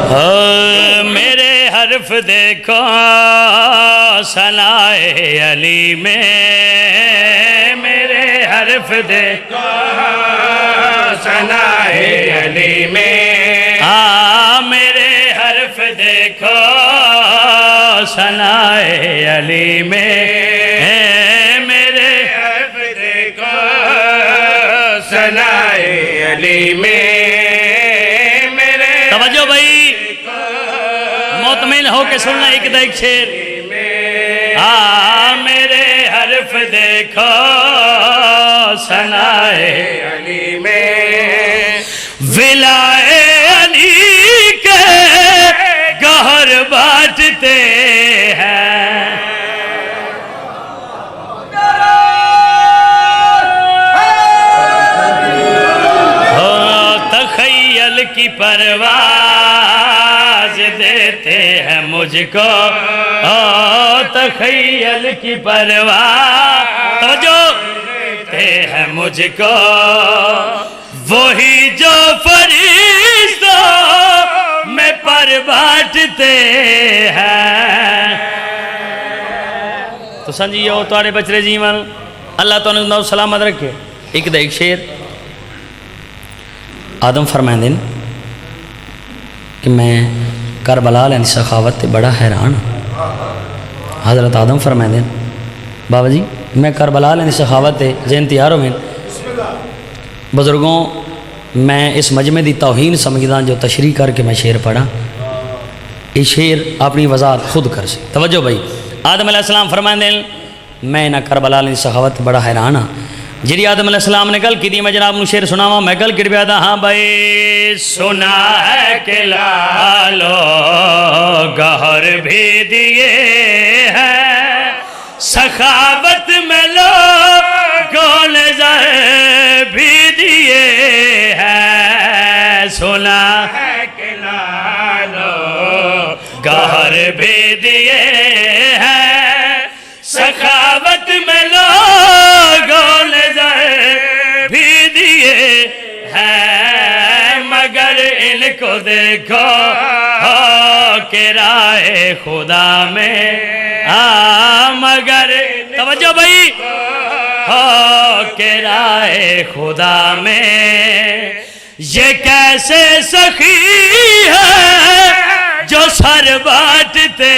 मेरे हर्फ देखो सनाए अली में, मेरे हर्फ देखो सनाए अली में। मेरे हर्फ देखो सनाए अली में, मेरे हर्फ देखो सनाए अली में। मेरे तवज्जो भाई, मुतमिन हो के सुनना एक दा एक शेर। मेरे हर्फ देखो सनाए अली में, विलाए अली के गहर बांटते हैं। हो तखय्युल की परवाज देते हैं मुझको, तखय्युल की परवाह जो देते हैं मुझको, वही जो फरिश्तों में पर बांटते हैं। तो संजियो तुहाडे बचरे जीवन अल्लाह तुहानू सलामत रखे। एक दा एक शेर आदम फरमांदे ने कि मैं करबला वाली सखावत ते बड़ा हैरान। हज़रत आदम फरमाते हैं बाबा जी मैं करबला वाली सखावत है जैन तैयार हो गए। बुजुर्गों मैं इस मजमे की तौहीन समझदा जो तशरीह करके मैं शेर पढ़ा। ये शेर अपनी वजाहत खुद कर से। तवज्जो भाई, आदम अलैहिस्सलाम फरमाते हैं मैं ना करबला वाली सखावत बड़ा हैरान हाँ जी। आदम अलैहिस्सलाम ने गल की मैं जनाब नूं शेर सुनावा। मैं गल कर पाया था हाँ भाई सुना है कि लालो गहर भी दिए हैं, सखावत में लोगों ने ज़हर भी दिए हैं। सुना है कि लालो गहर भी दिए हैं, सखावत में लोगों ने भी दिए हैं, मगर इनको देखो के राह खुदा में मगर तवज्जो भाई के राह खुदा में ये कैसे सखी है जो सर बांटते